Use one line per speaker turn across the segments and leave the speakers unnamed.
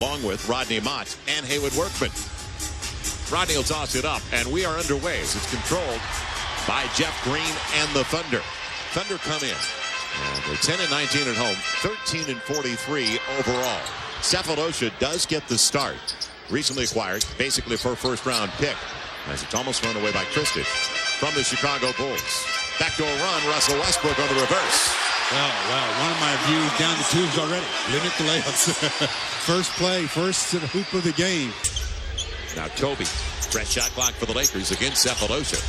along with Rodney Mott and Haywood Workman. Rodney will toss it up, and we are underway as it's controlled by Jeff Green and the Thunder. Thunder come in. And they're 10-19 at home, 13-43 overall. Cephalosha does get the start. Recently acquired, basically for a first-round pick, as it's almost thrown away by Christie from the Chicago Bulls. Backdoor run, Russell Westbrook on the reverse.
Wow. One of my views down to twos already. Limit the layups. First play, first hoop of the game.
Now Kobe, fresh shot clock for the Lakers against Cephalosha.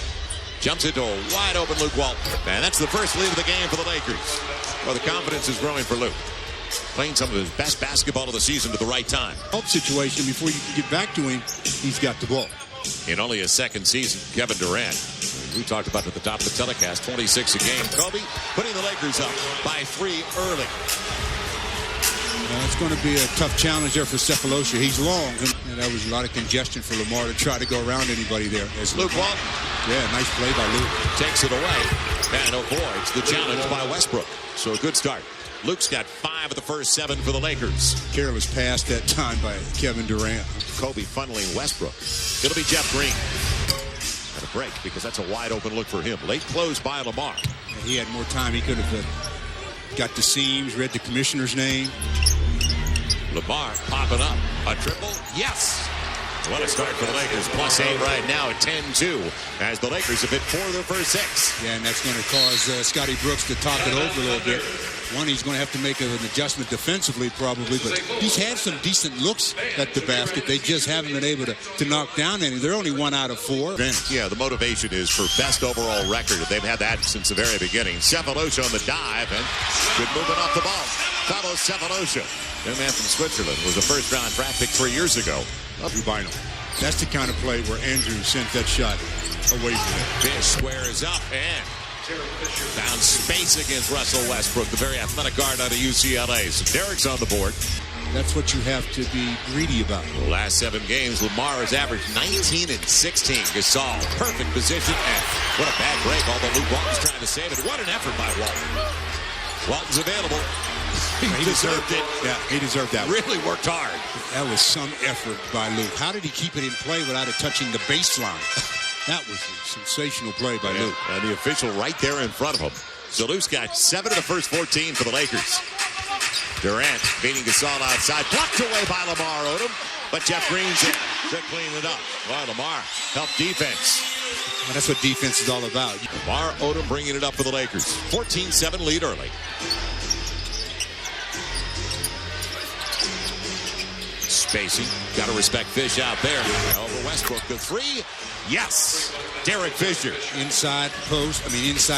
Jumps into a wide open Luke Walton. And that's the first lead of the game for the Lakers. Well, the confidence is growing for Luke. Playing some of his best basketball of the season at the right time.
Help situation before you can get back to him, he's got the ball.
In only his second season, Kevin Durant, we talked about at the top of the telecast, 26 a game. Kobe putting the Lakers up by 3 early.
It's going to be a tough challenge there for Cephalosha. He's long, and that was a lot of congestion for Lamar to try to go around anybody there. As
Luke Walton.
Yeah, nice play by Luke.
Takes it away and avoids the challenge by Westbrook. So a good start. Luke's got 5 of the first 7 for the Lakers.
Careless pass that time by Kevin Durant.
Kobe funneling Westbrook. It'll be Jeff Green. And a break because that's a wide open look for him. Late close by Lamar.
He had more time. He could have got the seams, read the commissioner's name.
Lamar popping up. A triple. Yes. What a start for the Lakers. +8 right now at 10-2 as the Lakers have hit 4 of their first 6.
Yeah, and that's going to cause Scotty Brooks to talk it over a little bit. One, he's going to have to make an adjustment defensively probably, but he's had some decent looks at the basket. They just haven't been able to knock down any. They're only 1 out of 4.
Yeah, the motivation is for best overall record. They've had that since the very beginning. Cephalosha on the dive and good movement off the ball. Follows Cephalosha. Young man from Switzerland was a first-round draft pick 3 years ago.
Rubino. That's the kind of play where Andrew sent that shot away from him.
Fish squares up and found space against Russell Westbrook, the very athletic guard out of UCLA. So Derek's on the board.
That's what you have to be greedy about.
The last 7 games, Lamar has averaged 19 and 16. Gasol, perfect position, and what a bad break, although Luke Walton's trying to save it. What an effort by Walton. Walton's available. He deserved it.
Yeah, he deserved that.
Really worked hard.
That was some effort by Luke. How did he keep it in play without it touching the baseline? That was a sensational play by Luke.
And the official right there in front of him. So Luke's got 7 of the first 14 for the Lakers. Durant beating Gasol outside. Blocked away by Lamar Odom. But Jeff Green's in to clean it up. Well, Lamar helped defense.
And that's what defense is all about.
Lamar Odom bringing it up for the Lakers. 14-7 lead early. Spacing. Got to respect Fish out there. Over Westbrook. The 3. Yes. Derek Fisher.
Inside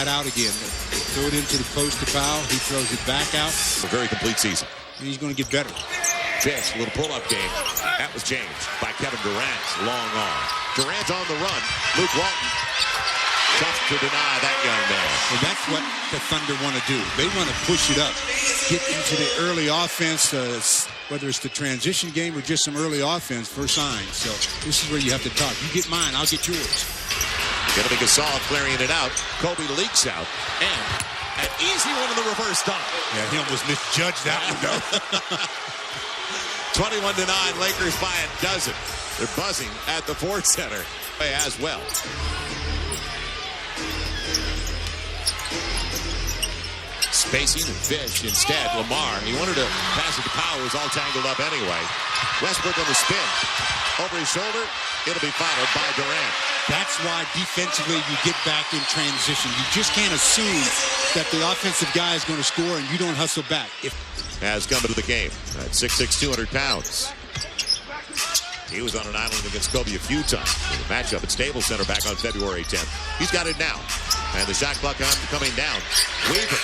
out again. Throw it into the post to foul. He throws it back out.
A very complete season.
And he's going to get better.
Fish, little pull-up game. That was changed by Kevin Durant. Long arm. Durant on the run. Luke Walton. Tough to deny that young man.
Well, that's what the Thunder want to do. They want to push it up. Get into the early offense, whether it's the transition game or just some early offense for signs. So this is where you have to talk. You get mine, I'll get yours.
Gonna be Gasol clearing it out. Kobe leaks out. And an easy one in the reverse dunk.
Yeah, he almost misjudged that one, though.
21-9, Lakers by a dozen. They're buzzing at the Ford Center as well. Spacing and Fish instead. Lamar, he wanted to pass it to Powell, who was all tangled up anyway. Westbrook on the spin. Over his shoulder, it'll be followed by Durant.
That's why defensively you get back in transition. You just can't assume that the offensive guy is going to score and you don't hustle back.
Has come into the game at 6'6", 200 pounds. He was on an island against Kobe a few times in the matchup at Staples Center back on February 10th. He's got it now. And the shot clock coming down. Weaver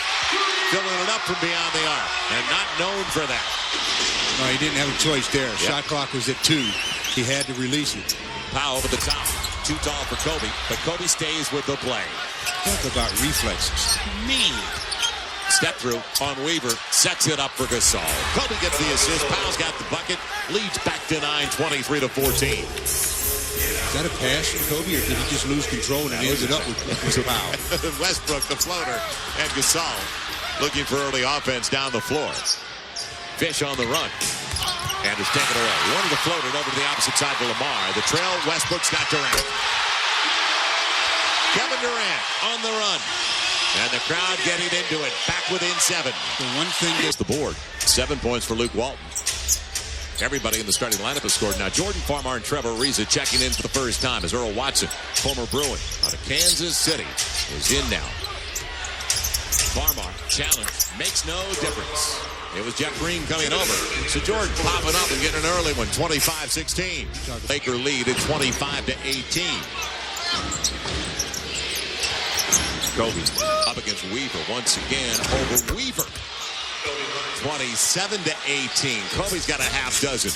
filling it up from beyond the arc. And not known for that.
No, he didn't have a choice there. Yep. Shot clock was at 2. He had to release it.
Powell over the top. Too tall for Kobe. But Kobe stays with the play.
Talk about reflexes. Man.
Step through on Weaver. Sets it up for Gasol. Kobe gets the assist. Powell's got the bucket. Leads back to 9, 23-14.
Is that a pass from Kobe, or did he just lose control and ends it up with Powell?
Westbrook, the floater, and Gasol looking for early offense down the floor. Fish on the run. And is taken away. He wanted to float it over to the opposite side to Lamar. The trail, Westbrook's got Durant. Kevin Durant on the run. And the crowd getting into it. Back within 7.
The one thing
is the board. 7 points for Luke Walton. Everybody in the starting lineup has scored. Now, Jordan Farmar and Trevor Ariza checking in for the first time as Earl Watson, former Bruin, out of Kansas City, is in now. Farmar, challenge, makes no difference. It was Jeff Green coming over. So Jordan popping up and getting an early one, 25-16. Laker lead at 25-18. Kobe up against Weaver once again over Weaver. 27-18. Kobe's got a half dozen.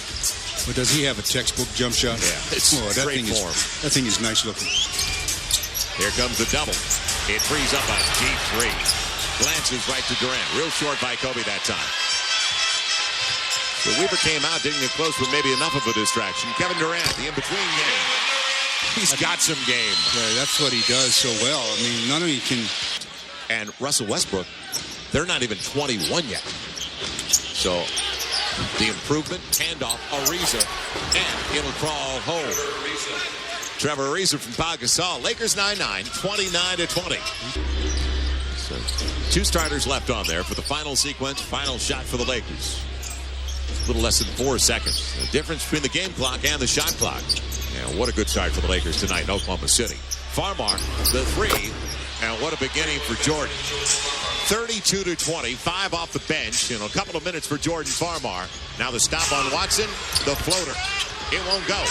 But does he have a textbook jump shot?
Yeah, it's great form.
That thing is nice looking.
Here comes the double. It frees up a deep 3. Glances right to Durant. Real short by Kobe that time. So Weaver came out, didn't get close, but maybe enough of a distraction. Kevin Durant, the in-between game. He's got some game.
Yeah, that's what he does so well. I mean, none of you can.
And Russell Westbrook, they're not even 21 yet. So the improvement, handoff, Ariza, and it'll crawl home. Trevor Ariza from Pau Gasol. Lakers 9-9, 29-20. So 2 starters left on there for the final sequence, final shot for the Lakers. A little less than 4 seconds. The difference between the game clock and the shot clock. And what a good start for the Lakers tonight in Oklahoma City. Farmar, the 3, and what a beginning for Jordan. 32-20, 5 off the bench in a couple of minutes for Jordan Farmar. Now the stop on Watson, the floater. It won't go.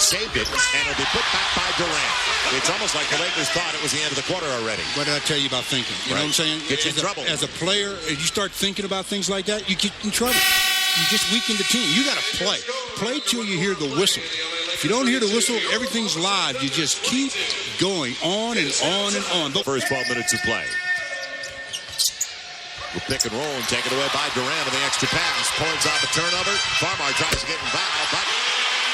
Saved it, and it'll be put back by Durant. It's almost like the Lakers thought it was the end of the quarter already.
What did I tell you about thinking? You know what I'm saying?
Get you in trouble.
As a player, if you start thinking about things like that, you get in trouble. You just weaken the team. You got to play. Play till you hear the whistle. If you don't hear the whistle, everything's live. You just keep going on and on and on.
The first 12 minutes of play. The pick and roll and taken away by Durant on the extra pass. Points off a turnover. Farmar tries to get involved, but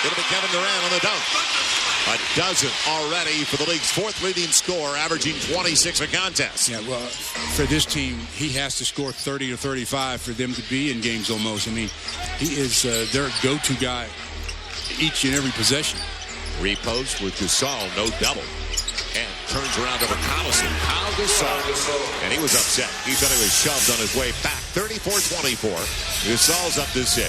it'll be Kevin Durant on the dunk. A dozen already for the league's 4th leading scorer, averaging 26 a contest.
Yeah, well, for this team, he has to score 30 or 35 for them to be in games almost. I mean, he is their go-to guy each and every possession.
Repost with Gasol, no double. And turns around over Collison. Pau Gasol. And he was upset. He thought he was shoved on his way back. 34-24. Gasol's up to 6.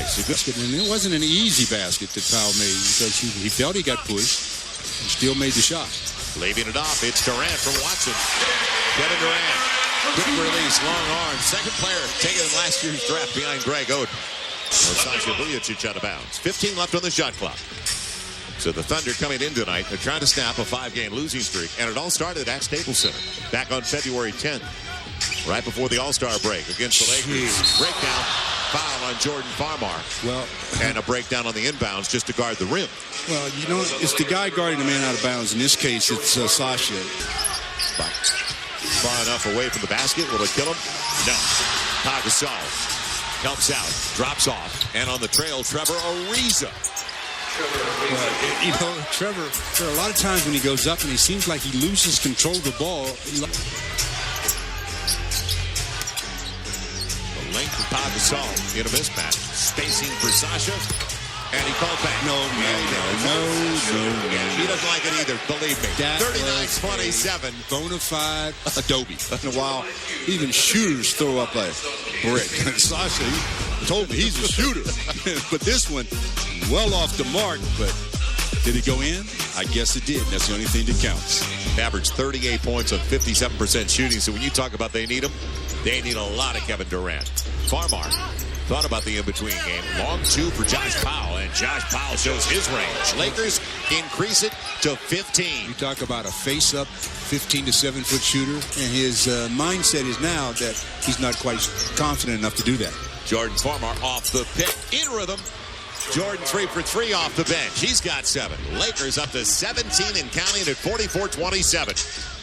And it wasn't an easy basket that Pau made because he felt he got pushed and still made the shot.
Leaving it off. It's Durant from Watson. Kevin Durant. Quick release, long arm. Second player taken in last year's draft behind Greg Odom. Sasha Vujacic out of bounds. 15 left on the shot clock. So the Thunder coming in tonight, they're trying to snap a 5-game losing streak, and it all started at Staples Center back on February 10th, right before the All-Star break against the Lakers. Breakdown, foul on Jordan Farmar, and a breakdown on the inbounds just to guard the rim.
Well, you know, it's the guy guarding the man out of bounds. In this case, it's Sasha.
But far enough away from the basket, will it kill him? No. Pau Gasol helps out, drops off, and on the trail, Trevor Ariza.
You know, Trevor, there are a lot of times when he goes up and he seems like he loses control of the ball.
The length of Pau Gasol in a mismatch. Spacing for Sasha. And he called back.
No.
He doesn't like it either, believe me. 39-27.
Bona fide Adobe. In a while, even shooters throw up a brick. Sasha, he told me he's a shooter. But this one, well off the mark. But did it go in? I guess it did. That's the only thing that counts.
Averaged 38 points on 57% shooting. So when you talk about they need him, they need a lot of Kevin Durant. Farmar thought about the in-between game. Long 2 for Josh Powell, and Josh Powell shows his range. Lakers increase it to 15.
You talk about a face-up 15 to 7-foot shooter, and his mindset is now that he's not quite confident enough to do that.
Jordan Farmar off the pick, in rhythm. Jordan 3 for 3 off the bench. He's got 7. Lakers up to 17 and counting at 44-27.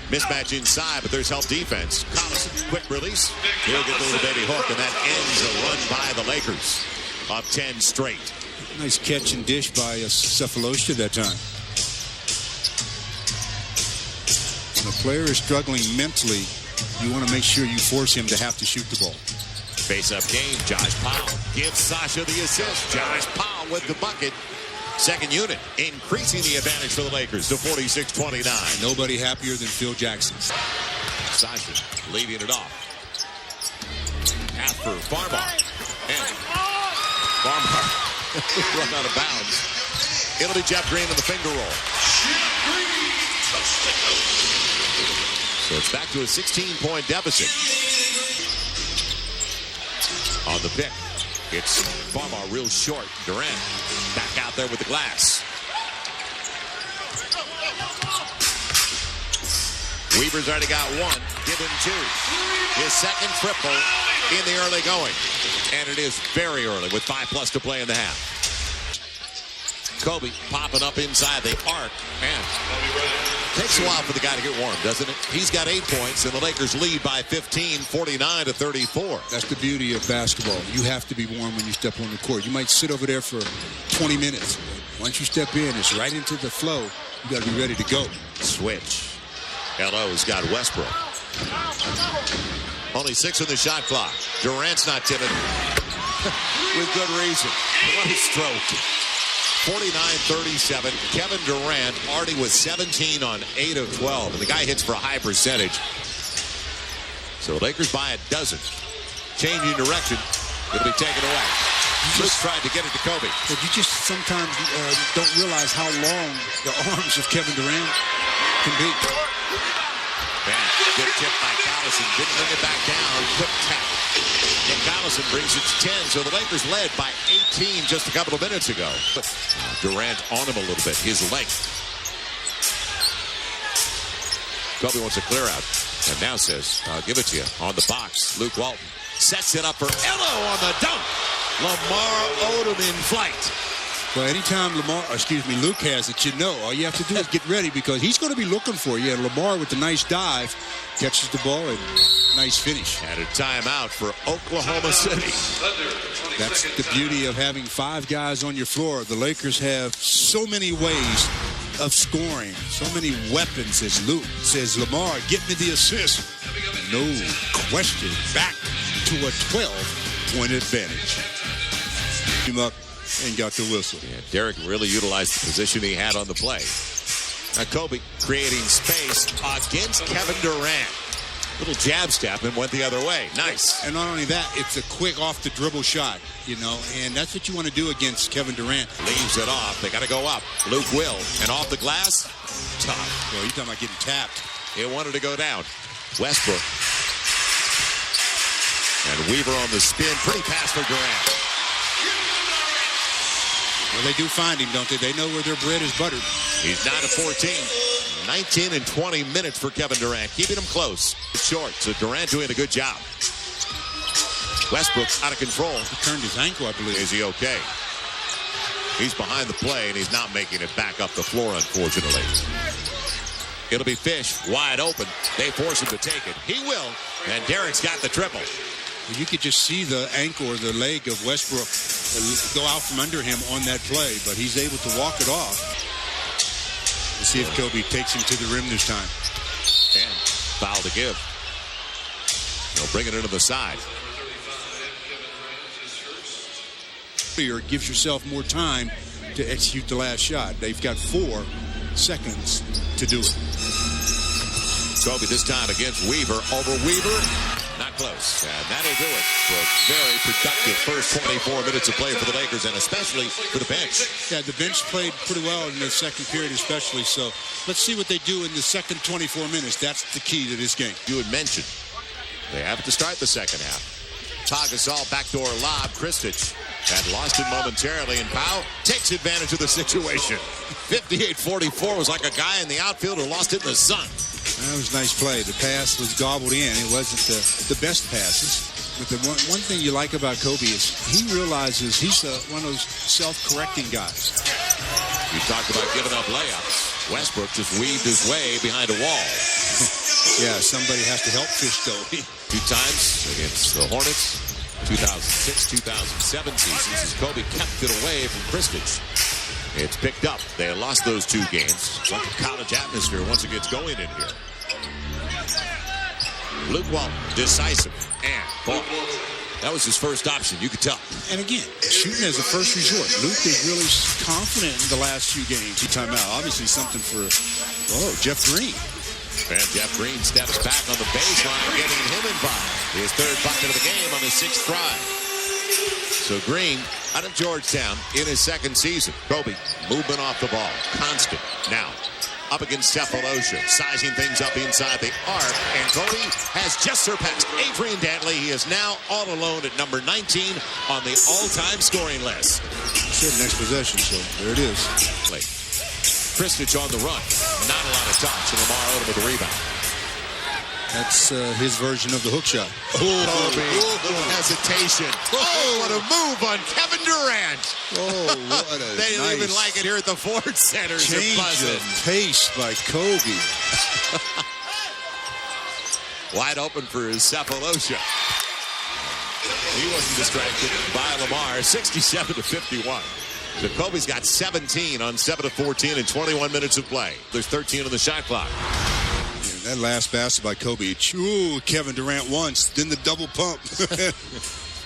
Mismatch inside, but there's help defense. Collison, quick release. He'll get the little baby hook, and that ends a run by the Lakers. Up 10 straight.
Nice catch and dish by Cephalosha that time. When a player is struggling mentally, you want to make sure you force him to have to shoot the ball.
Face-up game, Josh Powell gives Sasha the assist. Josh Powell with the bucket. Second unit, increasing the advantage for the Lakers to 46-29.
Nobody happier than Phil Jackson.
Sasha leading it off. Pass for Farmar. And Farmar run out of bounds. It'll be Jeff Green in the finger roll. So it's back to a 16-point deficit. On the pick, it's Farmar real short. Durant back out there with the glass. Weaver's already got one. Give him two. His second triple in the early going. And it is very early with 5+ to play in the half. Kobe popping up inside the arc. Man, takes a while for the guy to get warm, doesn't it? He's got 8 points, and the Lakers lead by 15, 49-34.
That's the beauty of basketball. You have to be warm when you step on the court. You might sit over there for 20 minutes. Once you step in, it's right into the flow. You got to be ready to go.
Switch. LO's got Westbrook. Only 6 on the shot clock. Durant's not timid. With good reason. What a stroke. 49-37. Kevin Durant already with 17 on 8 of 12. And the guy hits for a high percentage. So the Lakers by a dozen. Changing direction. It'll be taken away. Luke tried to get it to Kobe.
But you just sometimes don't realize how long the arms of Kevin Durant can be.
Good tip by Collison. Didn't bring it back down. Quick tap. And Collison brings it to 10. So the Lakers led by 18 just a couple of minutes ago. Durant on him a little bit. His length. Kobe wants a clear out. And now says, I'll give it to you. On the box. Luke Walton sets it up for Elo on the dunk. Lamar Odom in flight.
Well, anytime Luke has it, you know, all you have to do is get ready because he's going to be looking for you. And Lamar with the nice dive catches the ball and nice finish.
And a timeout for Oklahoma City.
That's the beauty of having 5 guys on your floor. The Lakers have so many ways of scoring, so many weapons. As Luke says, Lamar, get me the assist. No question, back to a 12-point advantage. Him up. And got the whistle.
Yeah, Derek really utilized the position he had on the play. Now Kobe creating space against Kevin Durant. Little jab step and went the other way. Nice.
And not only that, it's a quick off the dribble shot, you know, and that's what you want to do against Kevin Durant.
Leaves it off. They got to go up. Luke will. And off the glass, tough.
Well, you're talking about getting tapped.
He wanted to go down. Westbrook. And Weaver on the spin. Pretty pass for Durant.
Well, they do find him, don't they? They know where their bread is buttered.
He's 9 of 14. 19 and 20 minutes for Kevin Durant. Keeping him close. It's short, so Durant doing a good job. Westbrook out of control.
He turned his ankle, I believe.
Is he okay? He's behind the play, and he's not making it back up the floor, unfortunately. It'll be Fish wide open. They force him to take it. He will, and Derek's got the triple.
You could just see the ankle or the leg of Westbrook go out from under him on that play, but he's able to walk it off. Let's see if Kobe takes him to the rim this time.
And foul to give. They'll bring it into the side.
Or gives yourself more time to execute the last shot. They've got 4 seconds to do it.
Kobe this time against Weaver. Over Weaver. Not close. And that'll do it for a very productive first 24 minutes of play for the Lakers, and especially for the bench.
Yeah, the bench played pretty well in the second period especially. So let's see what they do in the second 24 minutes. That's the key to this game.
You had mentioned they have to start the second half. Gasol backdoor lob. Kristich had lost it momentarily, and Powell takes advantage of the situation. 58-44 was like a guy in the outfield who lost it in the sun.
That was a nice play. The pass was gobbled in. It wasn't the best passes. But the one thing you like about Kobe is he realizes he's one of those self-correcting guys.
You talked about giving up layups. Westbrook just weaved his way behind a wall.
Yeah, somebody has to help Fish, though.
2 times against the Hornets. 2006-2007 seasons as Kobe kept it away from Kristich. It's picked up. They lost those 2 games. It's like a college atmosphere once it gets going in here. Luke Walton, decisive, and ball. That was his first option, you could tell.
And again, shooting as a first resort. Luke is really confident in the last few games. He timed out. Obviously something for, Jeff Green.
And Jeff Green steps back on the baseline, getting him involved. His third bucket of the game on his 6th try. So Green out of Georgetown in his 2nd season. Kobe, movement off the ball, constant. Now, up against Cephalosha, sizing things up inside the arc, and Kobe has just surpassed Adrian Dantley. He is now all alone at number 19 on the all-time scoring list.
Said next possession, so there it is.
Kristich on the run. Not a lot of touch, and Lamar Odom with the rebound.
That's his version of the hook shot.
Kobe, little hesitation. What a move on Kevin Durant.
What a
They didn't even like it here at the Ford Center.
Change of pace by Kobe.
Wide open for his Cephalosha. He wasn't distracted by Lamar. 67-51. So Kobe's got 17 on 7 of 14 in 21 minutes of play. There's 13 on the shot clock.
That last basket by Kobe. Kevin Durant once, then the double pump.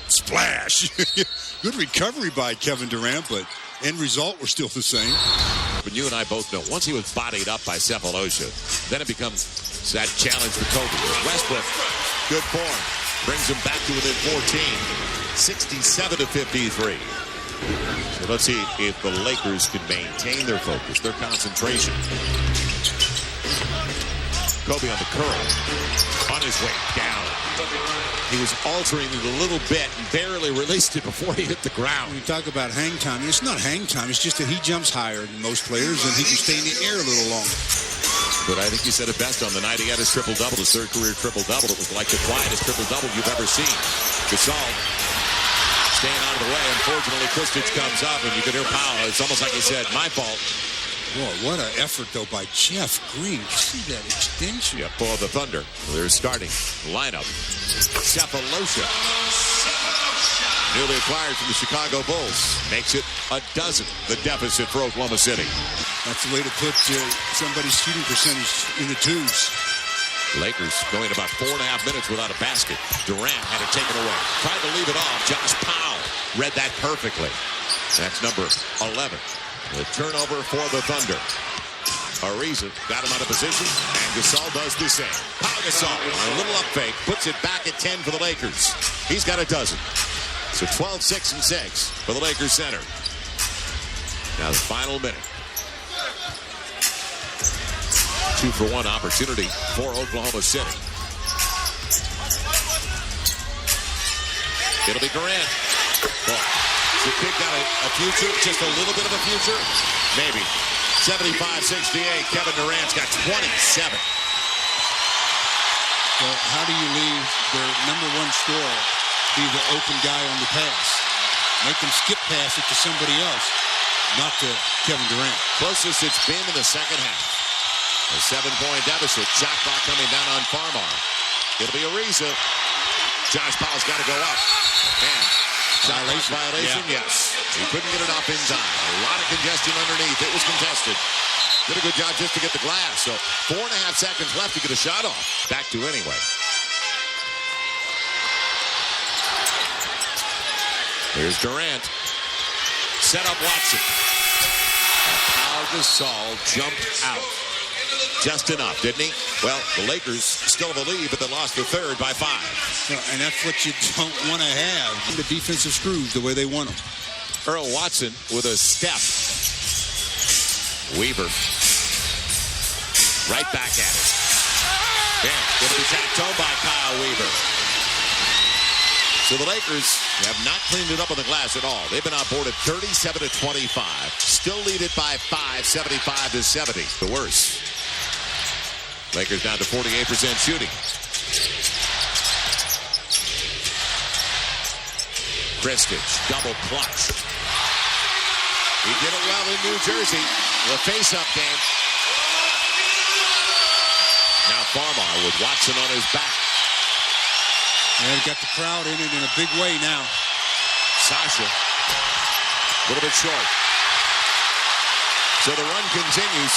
Splash. Good recovery by Kevin Durant, but end result were still the same.
But you and I both know, once he was bodied up by Cephalosha, then it becomes that challenge for Kobe. Westbrook, good form. Brings him back to within 14. 67-53. So let's see if the Lakers can maintain their focus, their concentration. Kobe on the curl, on his way down. He was altering it a little bit and barely released it before he hit the ground.
When you talk about hang time, it's not hang time. It's just that he jumps higher than most players and he can stay in the air a little longer.
But I think he said it best on the night he had his triple-double, his third career triple-double. It was like the quietest triple-double you've ever seen. Gasol staying out of the way. Unfortunately, Kristich comes up and you can hear Powell. It's almost like he said, my fault.
Boy, what an effort, though, by Jeff Green. See that extension?
Yeah, for the Thunder. Their starting lineup. Cephalosha, newly acquired from the Chicago Bulls, makes it a dozen, the deficit for Oklahoma City.
That's the way to put somebody's shooting percentage in the twos.
Lakers going about 4.5 minutes without a basket. Durant had it taken away. Tried to leave it off. Josh Powell read that perfectly. That's number 11. The turnover for the Thunder. Ariza got him out of position, and Gasol does the same. Pau Gasol, a little up fake, puts it back at 10 for the Lakers. He's got a dozen. So 12, 6, and 6 for the Lakers center. Now the final minute. 2-for-1 opportunity for Oklahoma City. It'll be Durant. Well, the kid got a future, just a little bit of a future? Maybe. 75-68, Kevin Durant's got 27.
So how do you leave their number one scorer be the open guy on the pass? Make them skip pass it to somebody else, not to Kevin Durant.
Closest it's been in the second half. A 7-point deficit. Shot clock coming down on Farmar. It'll be Ariza. Josh Powell's got to go up. And violation, yes. He couldn't get it off in time. A lot of congestion underneath. It was contested. Did a good job just to get the glass. So 4.5 seconds left to get a shot off. Back to anyway. Here's Durant. Set up Watson. And Pau Gasol jumped out. Just enough, didn't he? Well, the Lakers still have a lead, but they lost the third by 5.
And that's what you don't want to have. The defensive screws the way they want them.
Earl Watson with a step. Weaver. Right back at it. Yeah, it'll be tapped home by Kyle Weaver. So the Lakers have not cleaned it up on the glass at all. They've been outboarded 37-25. Still lead it by 5, 75-70. The worst. Lakers down to 48% shooting. Kristich, double clutch. He did it well in New Jersey. The face-up game. Now Farmar with Watson on his back.
And got the crowd in it in a big way now.
Sasha, a little bit short. So the run continues.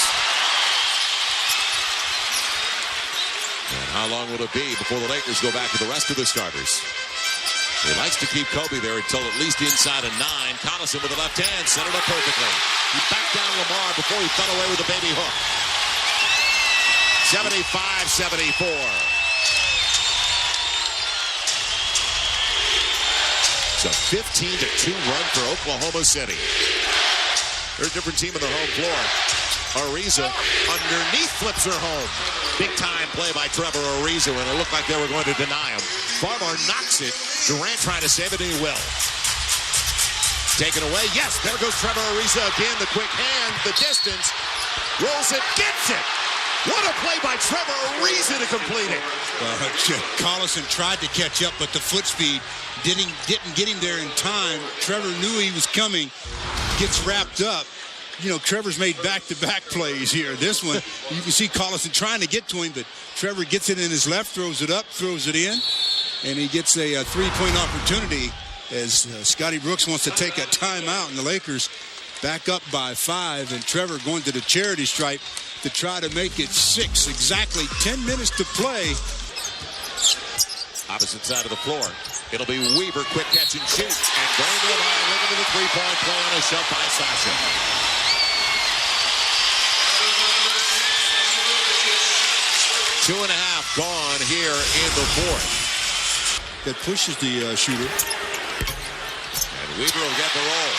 And how long will it be before the Lakers go back to the rest of the starters? He likes to keep Kobe there until at least inside of 9. Collison with the left hand, set it up perfectly. He backed down Lamar before he fell away with a baby hook. 75-74. It's a 15-2 run for Oklahoma City. They're a different team on their home floor. Ariza underneath flips her home. Big time play by Trevor Ariza when it looked like they were going to deny him. Farmar knocks it. Durant trying to save it, and he will. Taken away. Yes, there goes Trevor Ariza again. The quick hand, the distance. Rolls it, gets it. What a play by Trevor Ariza to complete it.
Collison tried to catch up, but the foot speed didn't get him there in time. Trevor knew he was coming. Gets wrapped up. You know, Trevor's made back-to-back plays here. This one, you can see Collison trying to get to him, but Trevor gets it in his left, throws it up, throws it in, and he gets a three-point opportunity as Scotty Brooks wants to take a timeout, and the Lakers back up by 5, and Trevor going to the charity stripe to try to make it 6. Exactly 10 minutes to play.
Opposite side of the floor. It'll be Weaver, quick catch and shoot. And going to the line, looking to the three-point play on a shot by Sasha. 2.5 gone here in the fourth.
That pushes the shooter.
And Weaver will get the roll.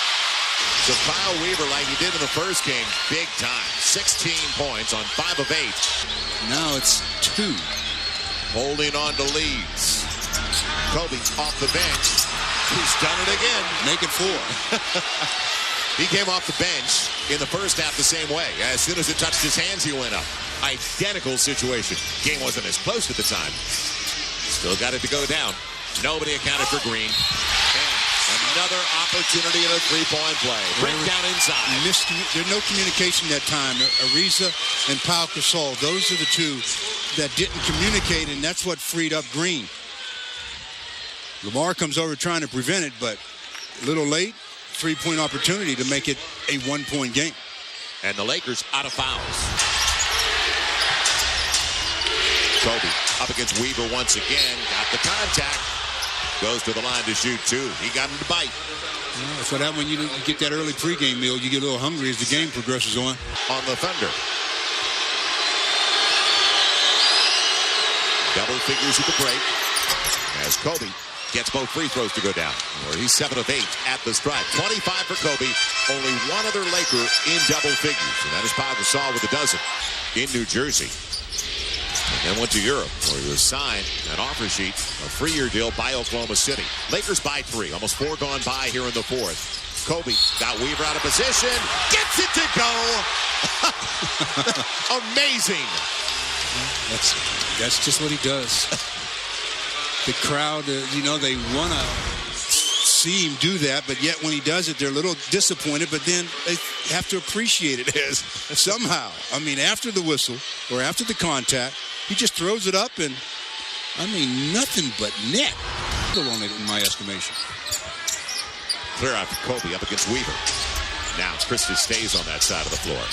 So Kyle Weaver, like he did in the first game, big time. 16 points on 5 of 8.
Now it's 2.
Holding on to leads. Kobe off the bench. He's done it again.
Make it 4.
He came off the bench in the first half the same way. As soon as it touched his hands, he went up. Identical situation. Game wasn't as close at the time. Still got it to go down. Nobody accounted for Green. And another opportunity in a three-point play. Break down inside.
There's no communication that time. Ariza and Pau Gasol, those are the two that didn't communicate, and that's what freed up Green. Lamar comes over trying to prevent it, but a little late. Three-point opportunity to make it a one-point game.
And the Lakers out of fouls. Kobe up against Weaver once again. Got the contact. Goes to the line to shoot 2. He got him to bite.
Yeah, that's what happens when you get that early pregame meal. You get a little hungry as the game progresses on.
On the Thunder. Double figures at the break. As Kobe gets both free throws to go down. Where he's 7 of 8 at the stripe. 25 for Kobe. Only one other Laker in double figures. And that is Pau Gasol with a dozen in New Jersey. And then went to Europe, where he was signed an offer sheet, a 3-year deal by Oklahoma City. Lakers by 3. Almost 4 gone by here in the fourth. Kobe got Weaver out of position. Gets it to go. Amazing.
That's just what he does. The crowd, they want to see him do that, but yet when he does it, they're a little disappointed, but then they have to appreciate it as somehow. I mean, after the whistle or after the contact, he just throws it up and, nothing but net. On it, in my estimation.
Clear out for Kobe up against Weaver. Now Christie stays on that side of the floor.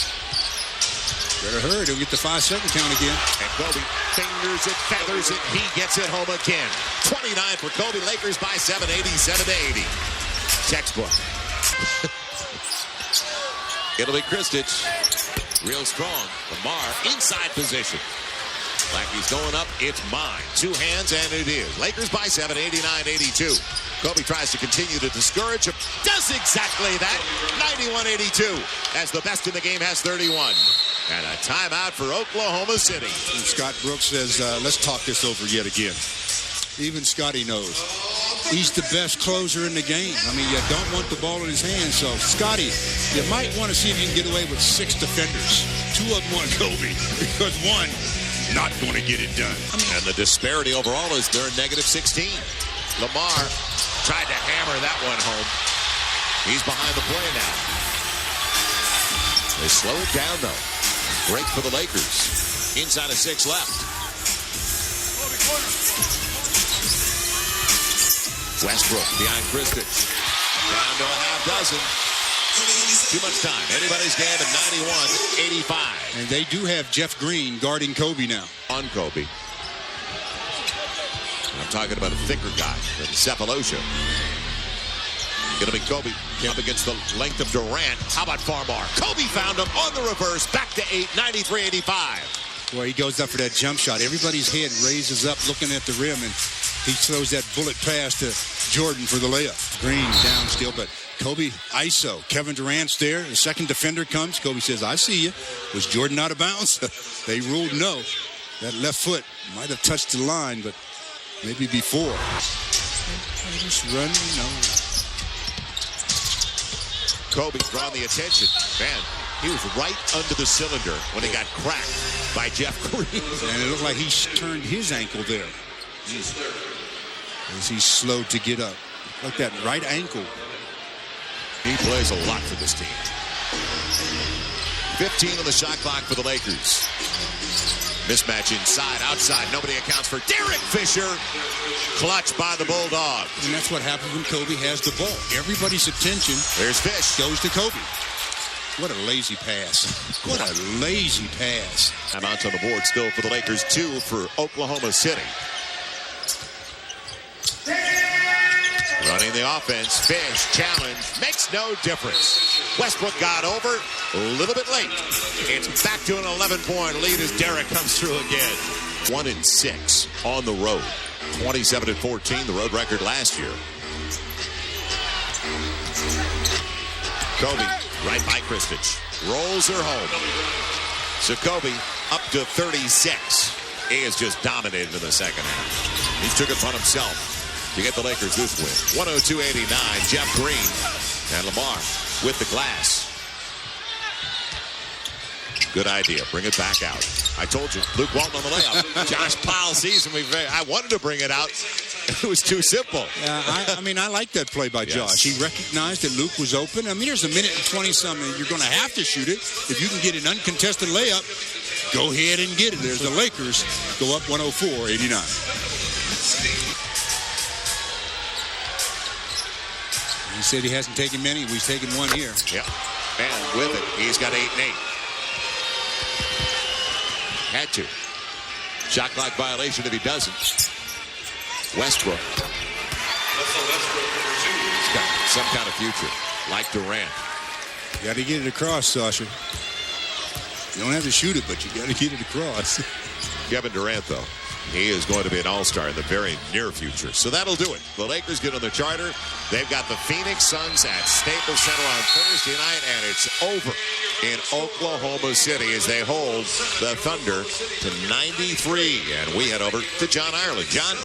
Better hurry. He'll get the 5-second count again.
And Kobe fingers it, feathers it. He gets it home again. 29 for Kobe. Lakers by 7, 87-80. Textbook. It'll be Kristich. Real strong. Lamar inside position. Like he's going up. It's mine. 2 hands, and it is. Lakers by 7, 89-82. Kobe tries to continue to discourage him. Does exactly that. 91-82. As the best in the game has 31. And a timeout for Oklahoma City.
And Scott Brooks says, let's talk this over yet again. Even Scotty knows. He's the best closer in the game. You don't want the ball in his hands. So, Scotty, you might want to see if you can get away with 6 defenders. 2 of them on Kobe. Because one, not going to get it done.
And the disparity overall is they're -16. Lamar tried to hammer that one home. He's behind the play now. They slow it down, though. Break for the Lakers. Inside of 6 left. Westbrook behind Kristich. Down to a half dozen. Too much time. Anybody's game at 91-85.
And they do have Jeff Green guarding Kobe now.
On Kobe. I'm talking about a thicker guy than Cephalosha. Going to be Kobe up against the length of Durant. How about Farmar? Kobe found him on the reverse. Back to 8, 93-85.
Well, he goes up for that jump shot. Everybody's head raises up looking at the rim, and he throws that bullet pass to Jordan for the layup. Green down still, but Kobe ISO. Kevin Durant's there. The second defender comes. Kobe says, I see you. Was Jordan out of bounds? They ruled no. That left foot might have touched the line, but maybe before. Just run,
Kobe drawing the attention. Man, he was right under the cylinder when he got cracked by Jeff Green.
And it looked like he turned his ankle there. As he slowed to get up. Like that right ankle.
He plays a lot for this team. 15 on the shot clock for the Lakers. Mismatch inside, outside. Nobody accounts for Derek Fisher. Clutch by the Bulldogs.
And that's what happens when Kobe has the ball. Everybody's attention
There's Fish.
goes to Kobe. What a lazy pass. What a lazy pass.
Timeouts on the board still for the Lakers. 2 for Oklahoma City. Running the offense. Fish challenge. Makes no difference. Westbrook got over a little bit late. It's back to an 11-point lead as Derek comes through again. 1-6 on the road. 27-14, the road record last year. Kobe right by Kristich. Rolls her home. So Kobe up to 36. He is just dominated in the second half. He took it upon himself to get the Lakers this win. 102-89. Jeff Green and Lamar with the glass. Good idea. Bring it back out. I told you, Luke Walton on the layup. Josh Powell sees him. I wanted to bring it out. It was too simple.
I like that play by Josh. He recognized that Luke was open. There's a minute and 20-something. You're going to have to shoot it. If you can get an uncontested layup, go ahead and get it. There's the Lakers go up 104-89. He said he hasn't taken many. He's taken one here.
Yeah. And with it, he's got 8 and 8. Had to. Shot clock violation if he doesn't. Westbrook. He's got some kind of future, like Durant.
You got to get it across, Sasha. You don't have to shoot it, but you got to get it across.
Kevin Durant, though, he is going to be an all-star in the very near future. So that'll do it. The Lakers get on the charter. They've got the Phoenix Suns at Staples Center on Thursday night, and it's over in Oklahoma City as they hold the Thunder to 93. And we head over to John Ireland. John?